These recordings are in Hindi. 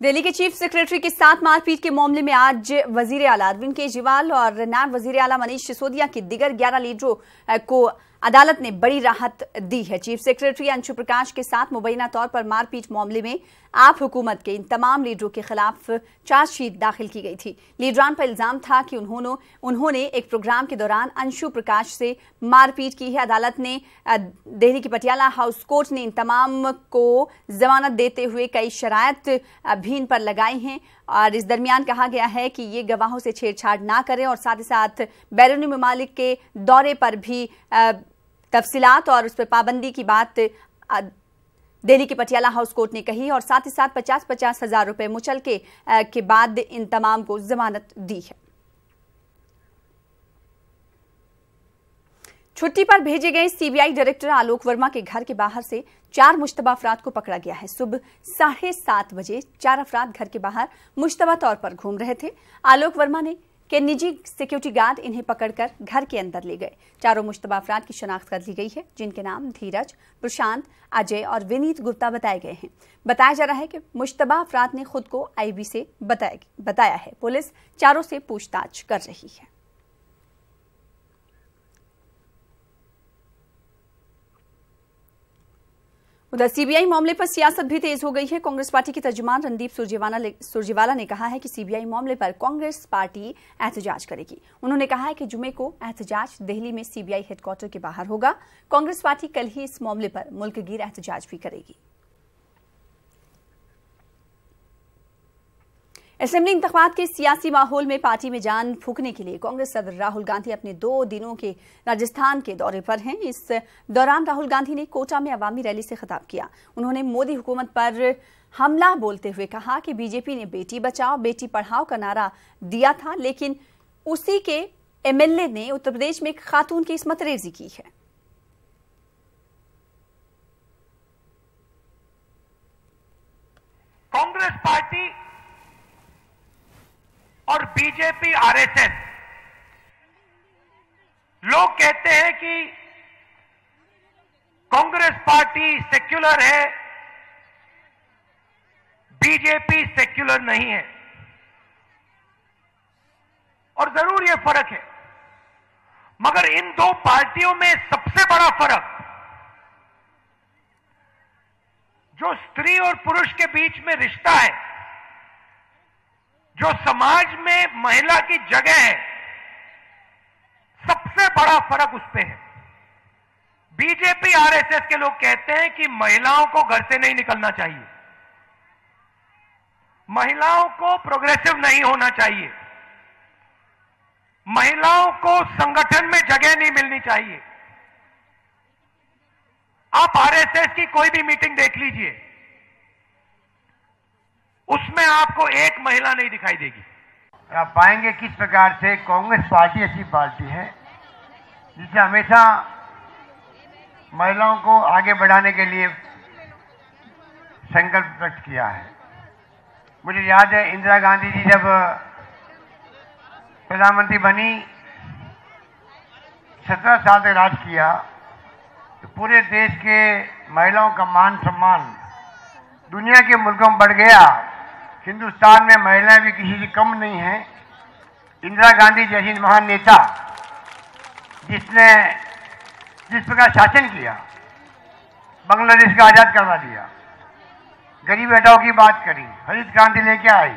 दिल्ली के चीफ सेक्रेटरी के साथ मारपीट के मामले में आज वजीर आला अरविंद केजरीवाल और नायब वजीर आला मनीष सिसोदिया के दिगर 11 लीडरों को अदालत ने बड़ी राहत दी है। चीफ सेक्रेटरी अंशु प्रकाश के साथ मुबैना तौर पर मारपीट मामले में आप हुकूमत के इन तमाम लीडरों के खिलाफ चार्जशीट दाखिल की गई थी। लीडरान पर इल्जाम था कि उन्होंने एक प्रोग्राम के दौरान अंशु प्रकाश से मारपीट की है। अदालत ने दिल्ली की पटियाला हाउस कोर्ट ने इन तमाम को जमानत देते हुए कई शराइत भी इन पर लगाई हैं और इस दरमियान कहा गया है कि ये गवाहों से छेड़छाड़ ना करें और साथ ही साथ बैरूनी ममालिक के दौरे पर भी तफसीलात और उस पर पाबंदी की बात दिल्ली की पटियाला हाउस कोर्ट ने कही और साथ ही साथ 50-50 हजार रुपए मुचलके के बाद इन तमाम को जमानत दी है। छुट्टी पर भेजे गए सीबीआई डायरेक्टर आलोक वर्मा के घर के बाहर से 4 मुश्तबा अफराद को पकड़ा गया है। सुबह 7:30 बजे 4 अफराद घर के बाहर मुश्तबा तौर पर घूम रहे थे। आलोक वर्मा के निजी सिक्योरिटी गार्ड इन्हें पकड़कर घर के अंदर ले गए। चारों मुश्तबा अफराद की शनाख्त कर ली गई है, जिनके नाम धीरज, प्रशांत, अजय और विनीत गुप्ता बताए गए हैं। बताया जा रहा है कि मुश्तबा अफराद ने खुद को आईबी से बताया है। पुलिस चारों से पूछताछ कर रही है। उधर सीबीआई मामले पर सियासत भी तेज हो गई है। कांग्रेस पार्टी के तर्जुमान रणदीप सुरजेवाला ने कहा है कि सीबीआई मामले पर कांग्रेस पार्टी एहतजाज करेगी। उन्होंने कहा है कि जुमे को एहतजाज दिल्ली में सीबीआई हेडक्वार्टर के बाहर होगा। कांग्रेस पार्टी कल ही इस मामले पर मुल्कगीर एहतजाज भी करेगी। असेंबली इंतखाबात के सियासी माहौल में पार्टी में जान फूंकने के लिए कांग्रेस सदर राहुल गांधी अपने 2 दिनों के राजस्थान के दौरे पर हैं। इस दौरान राहुल गांधी ने कोटा में अवामी रैली से खिताब किया। उन्होंने मोदी हुकूमत पर हमला बोलते हुए कहा कि बीजेपी ने बेटी बचाओ बेटी पढ़ाओ का नारा दिया था, लेकिन उसी के एमएलए ने उत्तर प्रदेश में एक खातून की इस्मत रेजी की है। कांग्रेस पार्टी और बीजेपी आरएसएस लोग कहते हैं कि कांग्रेस पार्टी सेक्युलर है, बीजेपी सेक्युलर नहीं है। और जरूर यह फर्क है, मगर इन 2 पार्टियों में सबसे बड़ा फर्क जो स्त्री और पुरुष के बीच में रिश्ता है, जो समाज में महिला की जगह है, सबसे बड़ा फर्क उस पे है। बीजेपी आरएसएस के लोग कहते हैं कि महिलाओं को घर से नहीं निकलना चाहिए, महिलाओं को प्रोग्रेसिव नहीं होना चाहिए, महिलाओं को संगठन में जगह नहीं मिलनी चाहिए। आप आरएसएस की कोई भी मीटिंग देख लीजिए, उसमें आपको एक महिला नहीं दिखाई देगी। आप पाएंगे किस प्रकार से कांग्रेस पार्टी ऐसी पार्टी है जिसने हमेशा महिलाओं को आगे बढ़ाने के लिए संकल्प व्यक्त किया है। मुझे याद है इंदिरा गांधी जी जब प्रधानमंत्री बनी, 17 साल तक राज किया, तो पूरे देश के महिलाओं का मान सम्मान दुनिया के मुल्कों में बढ़ गया। हिंदुस्तान में महिलाएं भी किसी से कम नहीं हैं। इंदिरा गांधी जैसी महान नेता जिसने जिस प्रकार शासन किया, बांग्लादेश को आजाद करवा दिया, गरीब हटाओ की बात करी, हरित क्रांति लेके आई,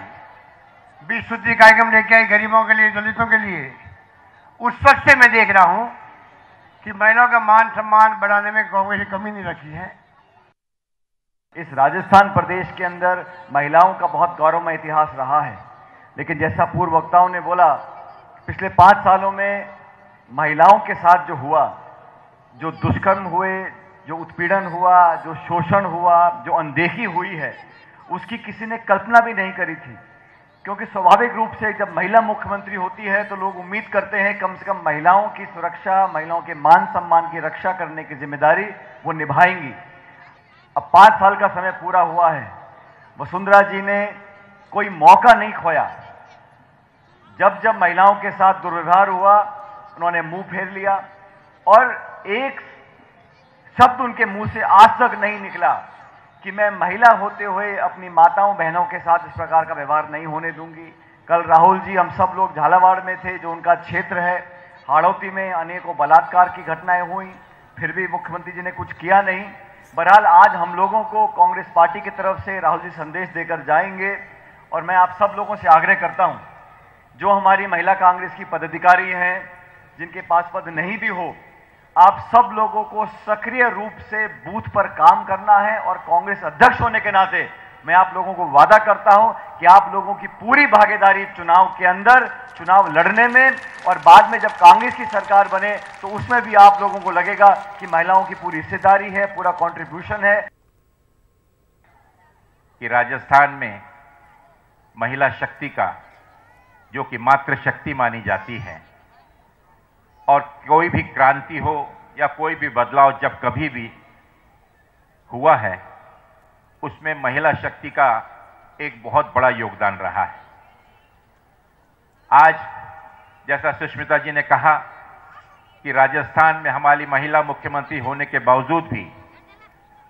20 सूत्री कार्यक्रम लेके आई गरीबों के लिए, दलितों के लिए। उस वक्त से मैं देख रहा हूं कि महिलाओं का मान सम्मान बढ़ाने में कांग्रेस ने कमी नहीं रखी है। इस राजस्थान प्रदेश के अंदर महिलाओं का बहुत गौरवमय इतिहास रहा है, लेकिन जैसा पूर्व वक्ताओं ने बोला, पिछले 5 सालों में महिलाओं के साथ जो हुआ, जो दुष्कर्म हुए, जो उत्पीड़न हुआ, जो शोषण हुआ, जो अनदेखी हुई है, उसकी किसी ने कल्पना भी नहीं करी थी। क्योंकि स्वाभाविक रूप से जब महिला मुख्यमंत्री होती है तो लोग उम्मीद करते हैं कम से कम महिलाओं की सुरक्षा, महिलाओं के मान सम्मान की रक्षा करने की जिम्मेदारी वो निभाएंगी। अब 5 साल का समय पूरा हुआ है, वसुंधरा जी ने कोई मौका नहीं खोया। जब जब महिलाओं के साथ दुर्व्यवहार हुआ, उन्होंने मुंह फेर लिया और एक शब्द उनके मुंह से आज तक नहीं निकला कि मैं महिला होते हुए अपनी माताओं बहनों के साथ इस प्रकार का व्यवहार नहीं होने दूंगी। कल राहुल जी, हम सब लोग झालावाड़ में थे, जो उनका क्षेत्र है। हाड़ौती में अनेकों बलात्कार की घटनाएं हुई, फिर भी मुख्यमंत्री जी ने कुछ किया नहीं। बहरहाल आज हम लोगों को कांग्रेस पार्टी की तरफ से राहुल जी संदेश देकर जाएंगे और मैं आप सब लोगों से आग्रह करता हूं, जो हमारी महिला कांग्रेस की पदाधिकारी हैं, जिनके पास पद नहीं भी हो, आप सब लोगों को सक्रिय रूप से बूथ पर काम करना है और कांग्रेस अध्यक्ष होने के नाते मैं आप लोगों को वादा करता हूं कि आप लोगों की पूरी भागीदारी चुनाव के अंदर, चुनाव लड़ने में और बाद में जब कांग्रेस की सरकार बने तो उसमें भी आप लोगों को लगेगा कि महिलाओं की पूरी हिस्सेदारी है, पूरा कंट्रीब्यूशन है। कि राजस्थान में महिला शक्ति का, जो कि मातृशक्ति मानी जाती है, और कोई भी क्रांति हो या कोई भी बदलाव जब कभी भी हुआ है, उसमें महिला शक्ति का एक बहुत बड़ा योगदान रहा है। आज जैसा सुष्मिता जी ने कहा कि राजस्थान में हमारी महिला मुख्यमंत्री होने के बावजूद भी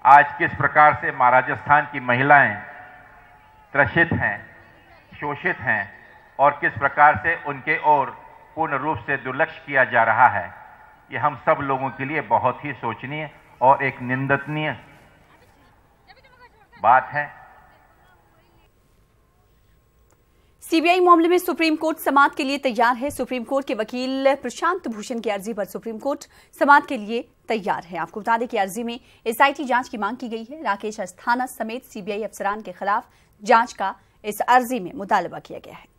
आज किस प्रकार से राजस्थान की महिलाएं त्रसित हैं, शोषित हैं और किस प्रकार से उनके ओर पूर्ण रूप से दुर्लक्ष्य किया जा रहा है, ये हम सब लोगों के लिए बहुत ही शोचनीय और एक निंदनीय बात है। सीबीआई मामले में सुप्रीम कोर्ट समाअत के लिए तैयार है। सुप्रीम कोर्ट के वकील प्रशांत भूषण की अर्जी पर सुप्रीम कोर्ट समाअत के लिए तैयार है। आपको बता दें कि अर्जी में एसआईटी जांच की मांग की गई है। राकेश अस्थाना समेत सीबीआई अफसरान के खिलाफ जांच का इस अर्जी में मुतालबा किया गया है।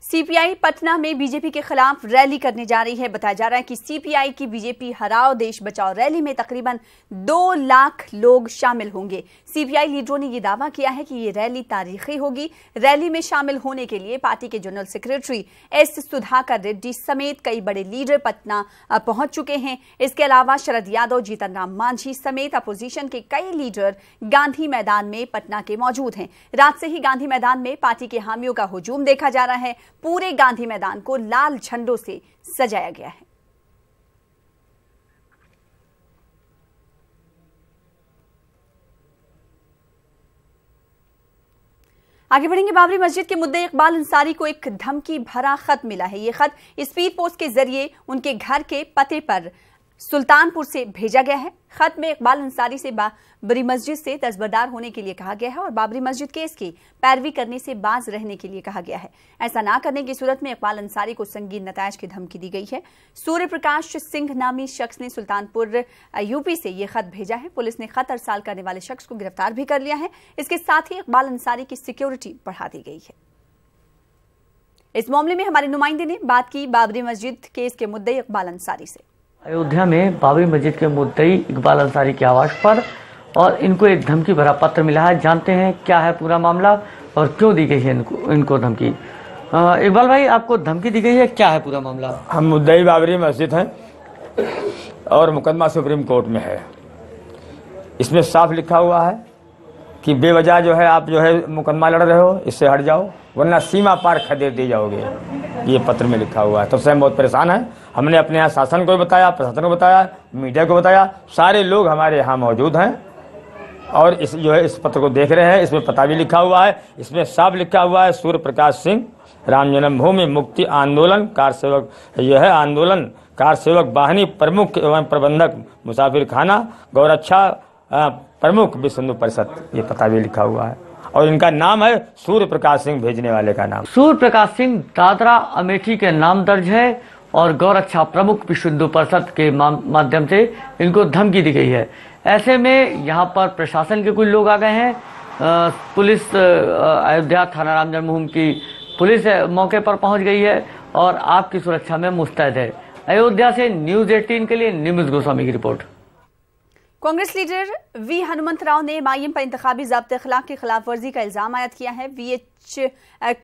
सीपीआई पटना में बीजेपी के खिलाफ रैली करने जा रही है। बताया जा रहा है कि सीपीआई की बीजेपी हराओ देश बचाओ रैली में तकरीबन 2 लाख लोग शामिल होंगे। सीपीआई लीडरों ने यह दावा किया है कि ये रैली तारीखी होगी। रैली में शामिल होने के लिए पार्टी के general secretary S Sudhakar Reddy समेत कई बड़े लीडर पटना पहुंच चुके हैं। इसके अलावा शरद यादव, जीतन राम मांझी समेत अपोजिशन के कई लीडर गांधी मैदान में पटना के मौजूद हैं। रात से ही गांधी मैदान में पार्टी के हामियों का हुजूम देखा जा रहा है। पूरे गांधी मैदान को लाल झंडों से सजाया गया है। आगे बढ़ेंगे। बाबरी मस्जिद के मुद्दे इकबाल अंसारी को एक धमकी भरा खत मिला है। यह खत स्पीड पोस्ट के जरिए उनके घर के पते पर सुल्तानपुर से भेजा गया है। खत में इकबाल अंसारी से बाबरी मस्जिद से दस्तबरदार होने के लिए कहा गया है और बाबरी मस्जिद केस की पैरवी करने से बाज रहने के लिए कहा गया है। ऐसा ना करने की सूरत में इकबाल अंसारी को संगीन नतायज की धमकी दी गई है। सूर्य प्रकाश सिंह नामी शख्स ने सुल्तानपुर यूपी से यह खत भेजा है। पुलिस ने खत अरसाल करने वाले शख्स को गिरफ्तार भी कर लिया है। इसके साथ ही इकबाल अंसारी की सिक्योरिटी बढ़ा दी गई है। इस मामले में हमारे नुमाइंदे ने बात की बाबरी मस्जिद केस के मुद्दे इकबाल अंसारी से। अयोध्या में बाबरी मस्जिद के मुद्दई इकबाल अंसारी के आवास पर और इनको एक धमकी भरा पत्र मिला है। जानते हैं क्या है पूरा मामला और क्यों दी गई है इनको धमकी। इकबाल भाई, आपको धमकी दी गई है, क्या है पूरा मामला? हम मुद्दई बाबरी मस्जिद हैं और मुकदमा सुप्रीम कोर्ट में है। इसमें साफ लिखा हुआ है कि बेवजह जो है आप जो है मुकदमा लड़ रहे हो, इससे हट जाओ वरना सीमा पार खदेड़ दिए जाओगे। ये पत्र में लिखा हुआ है। तब से हम बहुत परेशान हैं। हमने अपने यहाँ शासन को बताया, प्रशासन को बताया, मीडिया को बताया, सारे लोग हमारे यहाँ मौजूद हैं और इस जो है इस पत्र को देख रहे हैं। इसमें पता भी लिखा हुआ है। इसमें साफ लिखा हुआ है सूर्य प्रकाश सिंह, राम जन्मभूमि मुक्ति आंदोलन कार सेवक, यह है आंदोलन कार सेवक वाहिनी प्रमुख एवं प्रबंधक मुसाफिर खाना गौरक्षा प्रमुख विश्व हिंदू परिषद, ये पता भी लिखा हुआ है। और इनका नाम है सूर्य प्रकाश सिंह, भेजने वाले का नाम सूर्य प्रकाश सिंह दादरा अमेठी के नाम दर्ज है और गौरक्षा प्रमुख विश्व हिंदू परिषद के माध्यम से इनको धमकी दी गई है। ऐसे में यहाँ पर प्रशासन के कुछ लोग आ गए हैं। पुलिस अयोध्या थाना राम जन्मभूमि की पुलिस मौके पर पहुंच गई है और आपकी सुरक्षा में मुस्तैद है। अयोध्या से न्यूज 18 के लिए निमिष गोस्वामी की रिपोर्ट। कांग्रेस लीडर वी हनुमंत राव ने एमआईएम पर इंतखाबी ज़ाब्ते अखलाक की खिलाफ वर्जी का इल्जाम आयद किया है। वीएच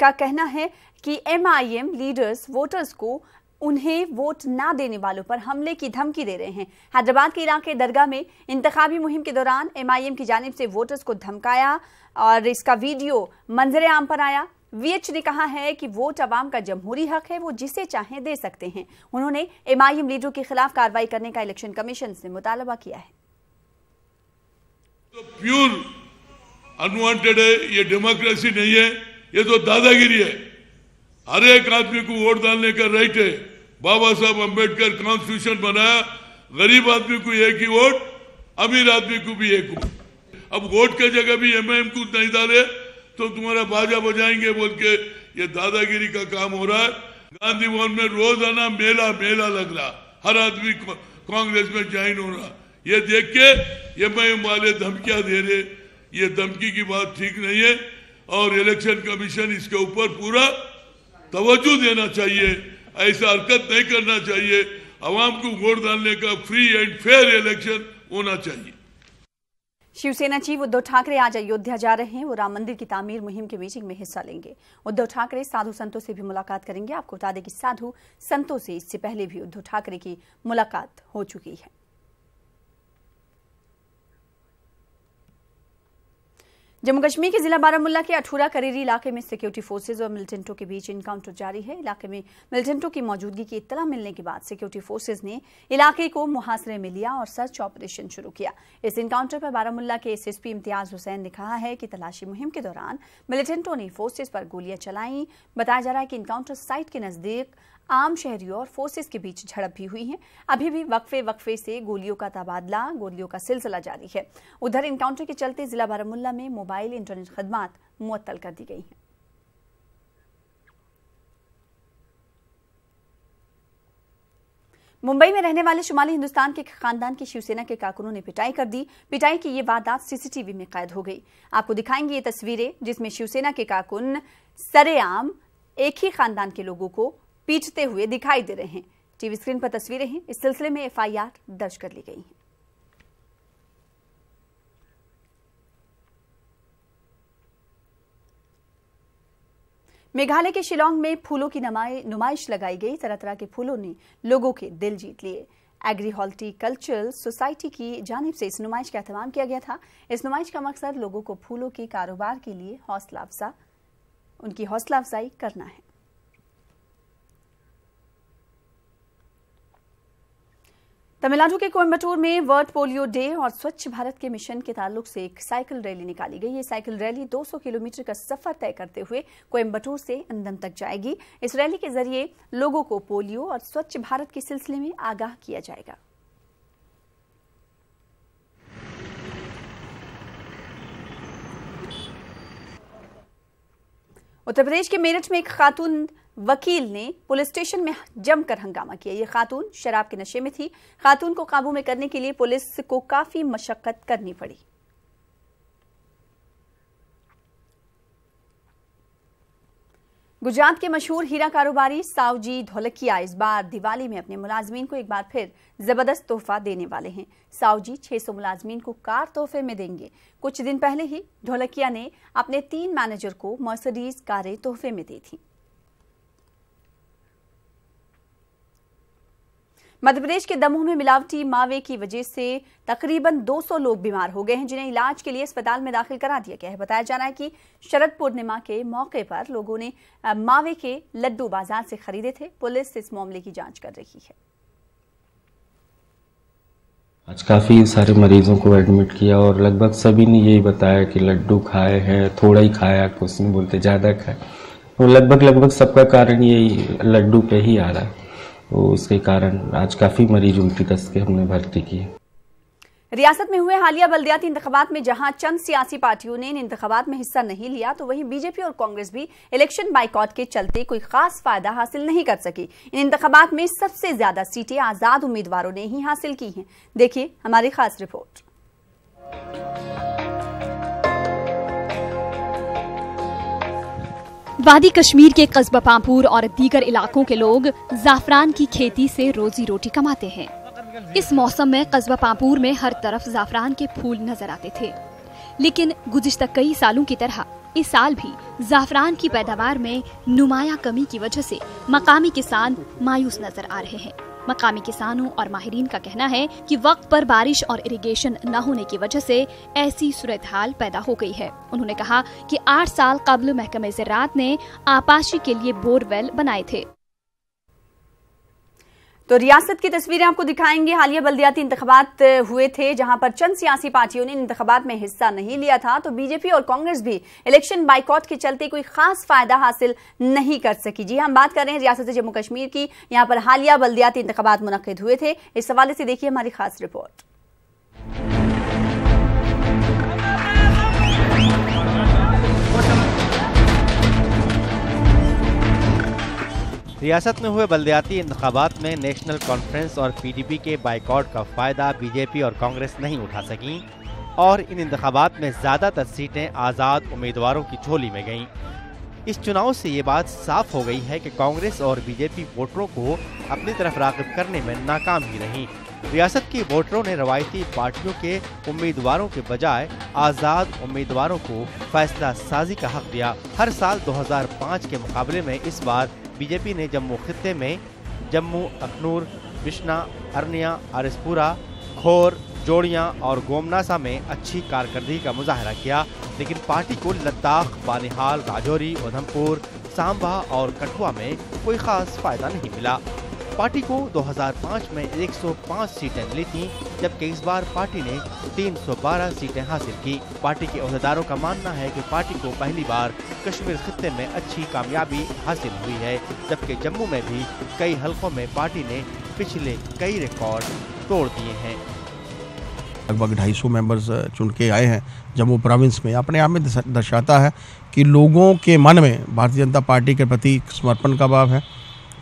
का कहना है कि एमआईएम लीडर्स वोटर्स को उन्हें वोट ना देने वालों पर हमले की धमकी दे रहे हैं। हैदराबाद के इलाके दरगाह में इंतखाबी मुहिम के दौरान एमआईएम की जानिब से वोटर्स को धमकाया और इसका वीडियो मंजरे आम पर आया। VH ने कहा है कि वोट अवाम का जमहूरी हक है, वो जिसे चाहें दे सकते हैं। उन्होंने MIM लीडरों के खिलाफ कार्रवाई करने का इलेक्शन कमीशन से मुतालबा किया है। तो प्योर अनवांटेड है, ये डेमोक्रेसी नहीं है, ये तो दादागिरी है। हर एक आदमी को वोट डालने का राइट है। बाबा साहब अंबेडकर कॉन्स्टिट्यूशन बनाया, गरीब आदमी को एक ही वोट, अमीर आदमी को भी एक वोट। अब वोट के जगह भी MIM को नहीं डाले तो तुम्हारा बाजा बजाएंगे बोल के ये दादागिरी का काम हो रहा है। गांधी भवन में रोजाना मेला मेला लग रहा, हर आदमी कांग्रेस में ज्वाइन हो रहा। ये देख के MIM वाले धमकियां दे रहे, ये धमकी की बात ठीक नहीं है और इलेक्शन कमीशन इसके ऊपर पूरा तवज्जो देना चाहिए। ऐसा हरकत नहीं करना चाहिए। आवाम को वोट डालने का फ्री एंड फेयर इलेक्शन होना चाहिए। शिवसेना चीफ उद्धव ठाकरे आज अयोध्या जा रहे हैं। वो राम मंदिर की तामीर मुहिम की मीटिंग में हिस्सा लेंगे। उद्धव ठाकरे साधु संतों से भी मुलाकात करेंगे। आपको बता दें कि साधु संतों से इससे पहले भी उद्धव ठाकरे की मुलाकात हो चुकी है। जम्मू कश्मीर के जिला बारामुल्ला के अठूरा करेरी इलाके में सिक्योरिटी फोर्सेज और मिलिटेंटों के बीच इनकाउंटर जारी है। इलाके में मिलिटेंटों की मौजूदगी की इत्तला मिलने के बाद सिक्योरिटी फोर्सेज ने इलाके को मुहासरे में लिया और सर्च ऑपरेशन शुरू किया। इस इनकाउंटर पर बारामुल्ला के SSP इम्तियाज हुसैन ने कहा है कि तलाशी मुहिम के दौरान मिलिटेंटों ने फोर्सेज पर गोलियां चलाई। बताया जा रहा है कि इनकाउंटर साइट के नजदीक आम शहरियों और फोर्सेस के बीच झड़प भी हुई है। अभी भी वक्फे से गोलियों का तबादला, गोलियों का सिलसिला जारी है। उधर इनकाउंटर के चलते जिला बारामुल्ला में मोबाइल इंटरनेट खदमात मुअत्तल कर दी गई हैं। मुंबई में रहने वाले शुमाली हिंदुस्तान के खानदान की शिवसेना के कारकुनों ने पिटाई कर दी। पिटाई की ये वारदात CCTV में कैद हो गई। आपको दिखाएंगे ये तस्वीरें जिसमें शिवसेना के कारकुन सरेआम एक ही खानदान के लोगों को पीटते हुए दिखाई दे रहे हैं। टीवी स्क्रीन पर तस्वीरें हैं। इस सिलसिले में FIR दर्ज कर ली गई है। मेघालय के शिलांग में फूलों की नुमाइश लगाई गई। तरह तरह के फूलों ने लोगों के दिल जीत लिए। एग्री हॉर्टिकल्चरल सोसाइटी की जानिब से इस नुमाइश का एहतमाम किया गया था। इस नुमाइश का मकसद लोगों को फूलों के कारोबार के लिए उनकी हौसला अफजाई करना है। तमिलनाडु के कोयम्बटूर में वर्ल्ड पोलियो डे और स्वच्छ भारत के मिशन के ताल्लुक से एक साइकिल रैली निकाली गई। ये साइकिल रैली 200 किलोमीटर का सफर तय करते हुए कोयम्बटूर से अंदम तक जाएगी। इस रैली के जरिए लोगों को पोलियो और स्वच्छ भारत के सिलसिले में आगाह किया जाएगा। उत्तर प्रदेश के मेरठ में एक खातून वकील ने पुलिस स्टेशन में जमकर हंगामा किया। ये खातून शराब के नशे में थी। खातून को काबू में करने के लिए पुलिस को काफी मशक्कत करनी पड़ी। गुजरात के मशहूर हीरा कारोबारी सावजी ढोलकिया इस बार दिवाली में अपने मुलाजमीन को एक बार फिर जबरदस्त तोहफा देने वाले हैं। सावजी 600 मुलाजमीन को कार तोहफे में देंगे। कुछ दिन पहले ही ढोलकिया ने अपने 3 मैनेजर को मर्सिडीज कारें तोहफे में दी थी। मध्य प्रदेश के दमोह में मिलावटी मावे की वजह से तकरीबन 200 लोग बीमार हो गए हैं, जिन्हें इलाज के लिए अस्पताल में दाखिल करा दिया गया है। बताया जा रहा है कि शरद पूर्णिमा के मौके पर लोगों ने मावे के लड्डू बाजार से खरीदे थे। पुलिस इस मामले की जांच कर रही है। आज काफ़ी सारे मरीजों को एडमिट किया और लगभग सभी ने यही बताया कि लड्डू खाए हैं, थोड़ा ही खाया, कुछ नहीं बोलते ज़्यादा खाए। तो लगभग सबका कारण यही लड्डू पे ही आ रहा है। तो उसके कारण आज काफ़ी मरीज उल्टी दस्त के हमने भर्ती किए। रियासत में हुए हालिया बल्दियाती इंतखाबात में जहां चंद सियासी पार्टियों ने इन इंतखाबात में हिस्सा नहीं लिया, तो वहीं बीजेपी और कांग्रेस भी इलेक्शन बाइकॉट के चलते कोई खास फायदा हासिल नहीं कर सकी। इन इंतखाबात में सबसे ज्यादा सीटें आजाद उम्मीदवारों ने ही हासिल की हैं। देखिए हमारी खास रिपोर्ट। वादी कश्मीर के कस्बा पांपुर और दीगर इलाकों के लोग जाफरान की खेती से रोजी रोटी कमाते हैं। इस मौसम में कस्बा पांपुर में हर तरफ जाफरान के फूल नजर आते थे, लेकिन गुज़िश्ता कई सालों की तरह इस साल भी जाफरान की पैदावार में नुमाया कमी की वजह से मकामी किसान मायूस नजर आ रहे हैं। मकामी किसानों और माहिरीन का कहना है कि वक्त पर बारिश और इरिगेशन न होने की वजह से ऐसी सूरत हाल पैदा हो गई है। उन्होंने कहा कि 8 साल कबल महकमे ज़राअत ने आपाशी के लिए बोरवेल बनाए थे। तो रियासत की तस्वीरें आपको दिखाएंगे। हालिया बल्दियाती इंतखाबात हुए थे जहां पर चंद सियासी पार्टियों ने इंतखाबात में हिस्सा नहीं लिया था, तो बीजेपी और कांग्रेस भी इलेक्शन बाइकॉट के चलते कोई खास फायदा हासिल नहीं कर सकी। जी हम बात कर रहे हैं रियासत जम्मू कश्मीर की। यहां पर हालिया बल्दियाती इंतखाबात मुनक्किद हुए थे। इस हवाले से देखिए हमारी खास रिपोर्ट। रियासत में हुए बल्दियाती इंतखाबात में नेशनल कॉन्फ्रेंस और पीडीपी के बाइकॉट का फायदा बीजेपी और कांग्रेस नहीं उठा सकी और इन इंतखाबात में ज्यादातर सीटें आज़ाद उम्मीदवारों की झोली में गईं। इस चुनाव से ये बात साफ हो गई है कि कांग्रेस और बीजेपी वोटरों को अपनी तरफ राग़िब करने में नाकाम ही रही। रियासत के वोटरों ने रवायती पार्टियों के उम्मीदवारों के बजाय आज़ाद उम्मीदवारों को फैसला साजी का हक दिया। हर साल 2005 के मुकाबले में इस बार बीजेपी ने जम्मू खित्ते में जम्मू, अखनूर, बिश्ना, अरनिया, आरिसपुरा, खोर, जोड़ियां और गोमनासा में अच्छी कारकर्दगी का मुजाहरा किया, लेकिन पार्टी को लद्दाख, बानिहाल, राजौरी, उधमपुर, सांबा और कठुआ में कोई खास फायदा नहीं मिला। पार्टी को 2005 में 105 सीटें मिली थीं, जबकि इस बार पार्टी ने 312 सीटें हासिल की। पार्टी के अहदेदारों का मानना है कि पार्टी को पहली बार कश्मीर खित्ते में अच्छी कामयाबी हासिल हुई है, जबकि जम्मू में भी कई हलकों में पार्टी ने पिछले कई रिकॉर्ड तोड़ दिए हैं। लगभग 250 मेंबर्स चुन के आए हैं जम्मू प्रोविंस में। अपने आप में दर्शाता है कि लोगों के मन में भारतीय जनता पार्टी के प्रति समर्पण का भाव है।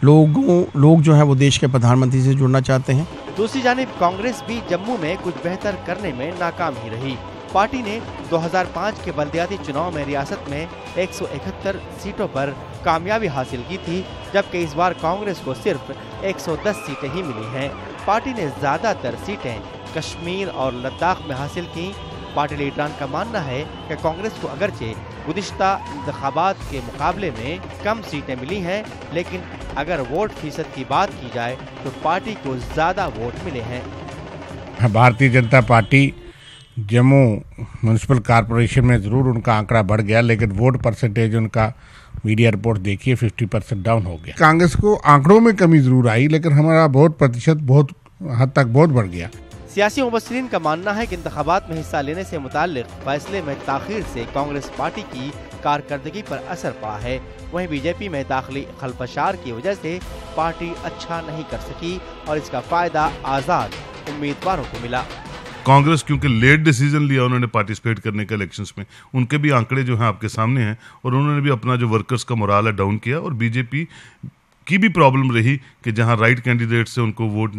लोग जो है वो देश के प्रधानमंत्री से जुड़ना चाहते हैं। दूसरी जानिब कांग्रेस भी जम्मू में कुछ बेहतर करने में नाकाम ही रही। पार्टी ने 2005 के बल्दियाती चुनाव में रियासत में 171 सीटों पर कामयाबी हासिल की थी, जबकि इस बार कांग्रेस को सिर्फ 110 सीटें ही मिली हैं। पार्टी ने ज्यादातर सीटें कश्मीर और लद्दाख में हासिल की। पार्टी लीडरान का मानना है कि कांग्रेस को अगरचे गुज़िश्ता इंतखाबात के मुकाबले में कम सीटें मिली हैं, लेकिन अगर वोट फीसद की बात की जाए तो पार्टी को ज्यादा वोट मिले हैं। Bharatiya Janata party Jammu municipal corporation में ज़रूर उनका आंकड़ा बढ़ गया, लेकिन वोट परसेंटेज उनका मीडिया रिपोर्ट देखिए 50% डाउन हो गया। कांग्रेस को आंकड़ों में कमी जरूर आई, लेकिन हमारा वोट प्रतिशत बहुत हद तक बहुत बढ़ गया। सियासी मुबस्सिरीन का मानना है कि इंतखाबात में हिस्सा लेने से मुताल्लिक फैसले में ताखीर से कांग्रेस पार्टी की कारकर्दगी पर असर पड़ा है। वहीं बीजेपी में दाखिली खलफशार की वजह से पार्टी अच्छा नहीं कर सकी और इसका फायदा आज़ाद उम्मीदवारों को मिला। कांग्रेस क्योंकि लेट डिसीजन लिया उन्होंने पार्टिसिपेट करने के इलेक्शंस में, उनके भी आंकड़े जो हैं आपके सामने हैं, और उन्होंने भी अपना जो वर्कर्स का मोराल है डाउन किया। और बीजेपी की भी प्रॉब्लम रही कि जहां राइट कैंडिडेट से उनको वोट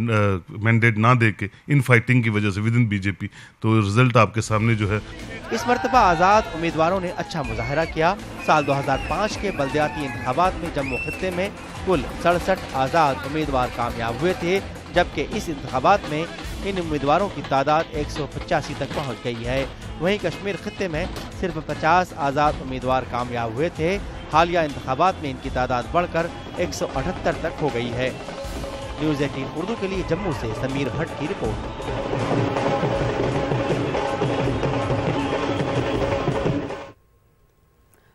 मैंडेट ना दे के इन फाइटिंग की वजह से विद इन बीजेपी, तो रिजल्ट आपके सामने जो है। इस मरतबा आज़ाद उम्मीदवारों ने अच्छा मुजाहरा किया। साल 2005 के बल्दियाती इंतखाबात में जम्मू खित्ते में कुल 67 आज़ाद उम्मीदवार कामयाब हुए थे, जबकि इस इंतखाबात में इन उम्मीदवारों की तादाद 185 तक पहुँच गई है। वहीं कश्मीर खित्ते में सिर्फ 50 आज़ाद उम्मीदवार कामयाब हुए थे। हालिया इंतखाबात में इनकी तादाद बढ़कर 178 तक हो गई है। न्यूज़ 18 उर्दू के लिए जम्मू से समीर भट्ट की रिपोर्ट।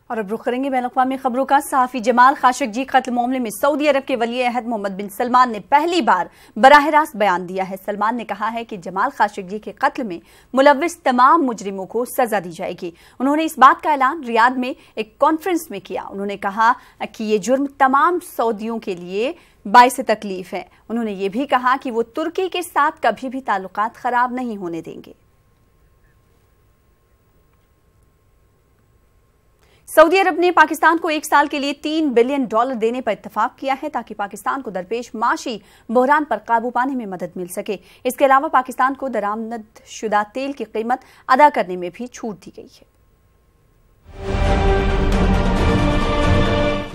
और अब रुख करेंगे बैनुल-अक़वामी खबरों का। सहाफ़ी जमाल खाशोगी कत्ल मामले में सऊदी अरब के वली अहद मोहम्मद बिन सलमान ने पहली बार बराह रास्त बयान दिया है। सलमान ने कहा है कि जमाल खाशोगी के कत्ल में मुलव्विस तमाम मुजरिमों को सजा दी जाएगी। उन्होंने इस बात का ऐलान रियाद में एक कॉन्फ्रेंस में किया। उन्होंने कहा कि ये जुर्म तमाम सऊदियों के लिए बाइस तकलीफ है। उन्होंने ये भी कहा कि वो तुर्की के साथ कभी भी ताल्लुकात खराब नहीं होने देंगे। सऊदी अरब ने पाकिस्तान को 1 साल के लिए $3 बिलियन देने पर इत्तेफाक किया है, ताकि पाकिस्तान को दरपेश माशी बहरान पर काबू पाने में मदद मिल सके। इसके अलावा पाकिस्तान को दरामद शुदा तेल की कीमत अदा करने में भी छूट दी गई है।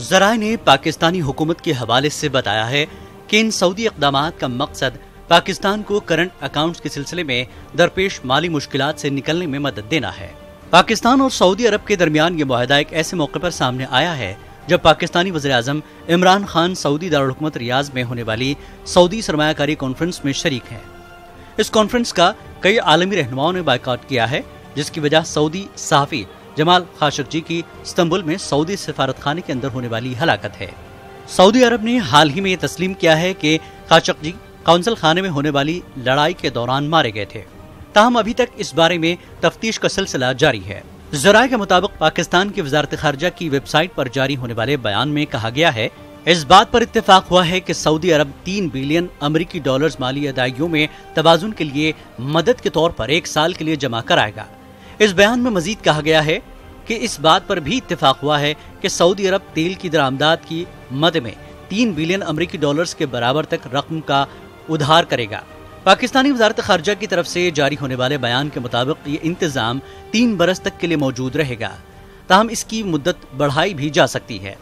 ज़राए ने पाकिस्तानी हुकूमत के हवाले से बताया है कि इन सऊदी इक़दामात का मकसद पाकिस्तान को करंट अकाउंट्स के सिलसिले में दरपेश माली मुश्किलात से निकलने में मदद देना है। पाकिस्तान और सऊदी अरब के दरमियान ये मुआहदा एक ऐसे मौके पर सामने आया है जब पाकिस्तानी वज़ीर-ए-आज़म इमरान खान सऊदी दारुल हुकूमत रियाज में होने वाली सऊदी सरमायाकारी कॉन्फ्रेंस में शरीक हैं। इस कॉन्फ्रेंस का कई आलमी रहनुमाओं ने बायकॉट किया है, जिसकी वजह सऊदी सहाफ़ी जमाल खाशोगी की इस्तांबुल में सऊदी सिफारतखाने के अंदर होने वाली हलाकत है। सऊदी अरब ने हाल ही में ये तस्लीम किया है कि खाशोगी काउंसिल खाने में होने वाली लड़ाई के दौरान मारे गए थे। ताहम अभी तक इस बारे में तफ्तीश का सिलसिला जारी है। ज़राए के मुताबिक पाकिस्तान की वज़ारत ख़ारिजा की वेबसाइट पर जारी होने वाले बयान में कहा गया है, इस बात पर इत्तेफाक हुआ है कि सऊदी अरब 3 बिलियन अमेरिकी डॉलर्स माली अदायगियों में तवाज़ुन के लिए मदद के तौर पर 1 साल के लिए जमा कराएगा। इस बयान में मजीद कहा गया है कि इस बात पर भी इत्तेफाक हुआ है कि सऊदी अरब तेल की दरामदात की मद में 3 बिलियन अमेरिकी डॉलर्स के बराबर तक रकम का उधार करेगा। पाकिस्तानी वज़ारत ख़ारिजा की तरफ से जारी होने वाले बयान के मुताबिक ये इंतजाम 3 बरस तक के लिए मौजूद रहेगा, ताहम इसकी मुद्दत बढ़ाई भी जा सकती है।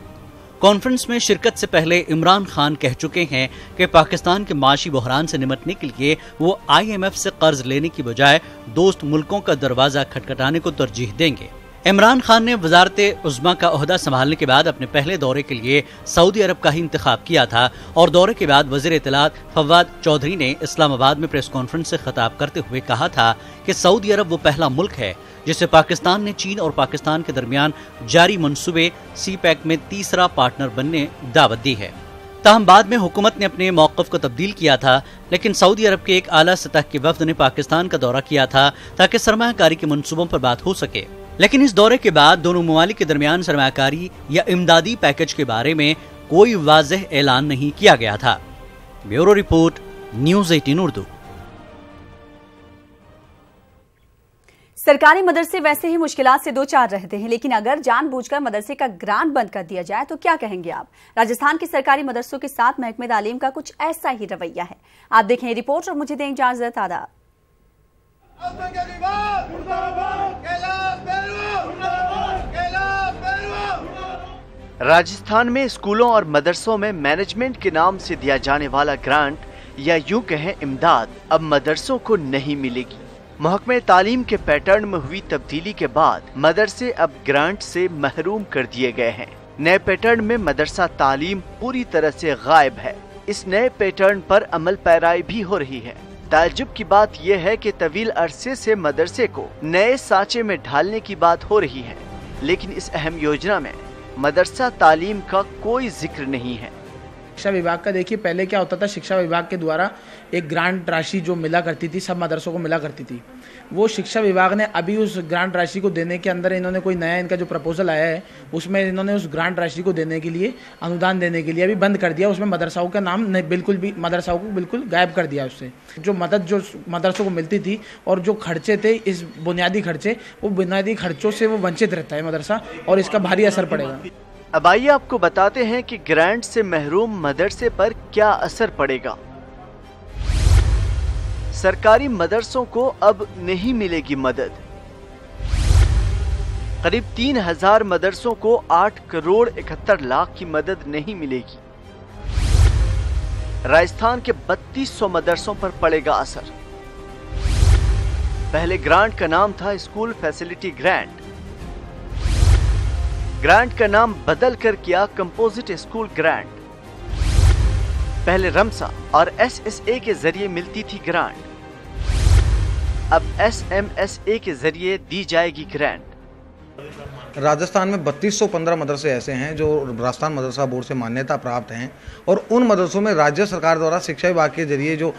कॉन्फ्रेंस में शिरकत से पहले इमरान खान कह चुके हैं कि पाकिस्तान के माशी बहरान से निपटने के लिए वो IMF से कर्ज लेने की बजाय दोस्त मुल्कों का दरवाजा खटखटाने को तरजीह देंगे। इमरान खान ने वज़ारत उज़्मा का ओहदा संभालने के बाद अपने पहले दौरे के लिए सऊदी अरब का ही इंतखाब किया था और दौरे के बाद वज़ीर इत्तलात फवाद चौधरी ने इस्लामाबाद में प्रेस कॉन्फ्रेंस से खिताब करते हुए कहा था कि सऊदी अरब वो पहला मुल्क है जिसे पाकिस्तान ने चीन और पाकिस्तान के दरमियान जारी मंसूबे CPEC में तीसरा पार्टनर बनने दावत दी है। ताहम बाद में हुकूमत ने अपने मौक़िफ़ को तब्दील किया था, लेकिन सऊदी अरब के एक आला सतह के वफ़द ने पाकिस्तान का दौरा किया था ताकि सरमायाकारी के मंसूबों पर बात हो सके। लेकिन इस दौरे के बाद दोनों ममालिक के दरमियान सरमायाकारी या इमदादी पैकेज के बारे में कोई वाज़ेह ऐलान नहीं किया गया था। Bureau report, news 18 Urdu. सरकारी मदरसे वैसे ही मुश्किलात से दो चार रहते हैं, लेकिन अगर जानबूझकर मदरसे का ग्रांट बंद कर दिया जाए तो क्या कहेंगे आप? राजस्थान के सरकारी मदरसों के साथ महकमे तालीम का कुछ ऐसा ही रवैया है। आप देखें रिपोर्ट और मुझे दें इजाजत। आदाब। राजस्थान में स्कूलों और मदरसों में मैनेजमेंट के नाम से दिया जाने वाला ग्रांट या यूं कहें इमदाद अब मदरसों को नहीं मिलेगी। महकमे तालीम के पैटर्न में हुई तब्दीली के बाद मदरसे अब ग्रांट से महरूम कर दिए गए हैं। नए पैटर्न में मदरसा तालीम पूरी तरह से गायब है। इस नए पैटर्न पर अमल पैराई भी हो रही है। ताज्जुब की बात यह है कि तवील अरसे से मदरसे को नए साँचे में ढालने की बात हो रही है, लेकिन इस अहम योजना में मदरसा तालीम का कोई जिक्र नहीं है। शिक्षा विभाग का देखिए, पहले क्या होता था, शिक्षा विभाग के द्वारा एक ग्रांट राशि जो मिला करती थी, सब मदरसों को मिला करती थी। वो शिक्षा विभाग ने अभी उस ग्रांट राशि को देने के अंदर इन्होंने कोई नया इनका जो प्रपोजल आया है उसमें इन्होंने उस ग्रांट राशि को देने के लिए, अनुदान देने के लिए अभी बंद कर दिया। उसमें मदरसाओं का नाम नहीं, बिल्कुल भी मदरसाओं को बिल्कुल गायब कर दिया। उससे जो मदद जो मदरसों को मिलती थी और जो खर्चे थे, इस बुनियादी खर्चे, वो बुनियादी खर्चों से वो वंचित रहता है मदरसा और इसका भारी असर पड़ेगा। अब आइए आपको बताते हैं कि ग्रांट से महरूम मदरसे पर क्या असर पड़ेगा। सरकारी मदरसों को अब नहीं मिलेगी मदद। करीब 3000 मदरसों को 8 करोड़ 71 लाख की मदद नहीं मिलेगी। राजस्थान के 3200 मदरसों पर पड़ेगा असर। पहले ग्रांट का नाम था स्कूल फैसिलिटी ग्रांट। ग्रांट का नाम बदल कर किया कंपोजिट स्कूल ग्रांट। पहले रमसा और SSA के जरिए मिलती थी ग्रांट, अब SMSA के जरिए दी जाएगी ग्रांट। राजस्थान में 3215 मदरसे ऐसे हैं जो राजस्थान मदरसा बोर्ड से मान्यता प्राप्त हैं और उन मदरसों में राज्य सरकार द्वारा शिक्षा विभाग के जरिए जो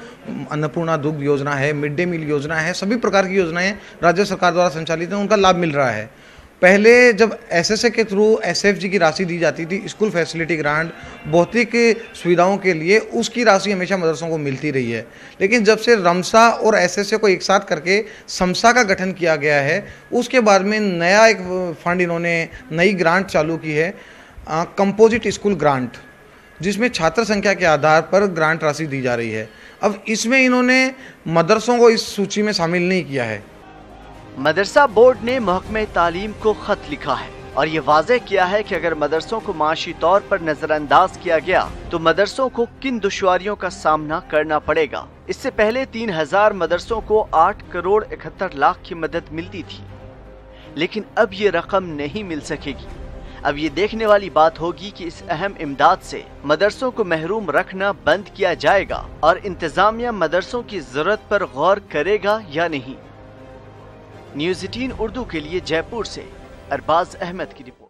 अन्नपूर्णा दुग्ध योजना है, मिड डे मील योजना है, सभी प्रकार की योजनाएं राज्य सरकार द्वारा संचालित हैं, उनका लाभ मिल रहा है। पहले जब SSA के थ्रू SFG की राशि दी जाती थी, स्कूल फैसिलिटी ग्रांट, भौतिक सुविधाओं के लिए, उसकी राशि हमेशा मदरसों को मिलती रही है। लेकिन जब से रमसा और SSA को एक साथ करके समसा का गठन किया गया है, उसके बाद में नया एक फंड इन्होंने नई ग्रांट चालू की है, कंपोजिट स्कूल ग्रांट, जिसमें छात्र संख्या के आधार पर ग्रांट राशि दी जा रही है। अब इसमें इन्होंने मदरसों को इस सूची में शामिल नहीं किया है। मदरसा बोर्ड ने महकमे तालीम को खत लिखा है और ये वाज़ेह किया है कि अगर मदरसों को माशी तौर पर नजरअंदाज किया गया तो मदरसों को किन दुश्वारियों का सामना करना पड़ेगा। इससे पहले 3000 मदरसों को 8 करोड़ 71 लाख की मदद मिलती थी, लेकिन अब ये रकम नहीं मिल सकेगी। अब ये देखने वाली बात होगी कि इस अहम इमदाद से मदरसों को महरूम रखना बंद किया जाएगा और इंतजामिया मदरसों की जरूरत पर गौर करेगा या नहीं। न्यूज़ 18 उर्दू के लिए जयपुर से अरबाज अहमद की रिपोर्ट।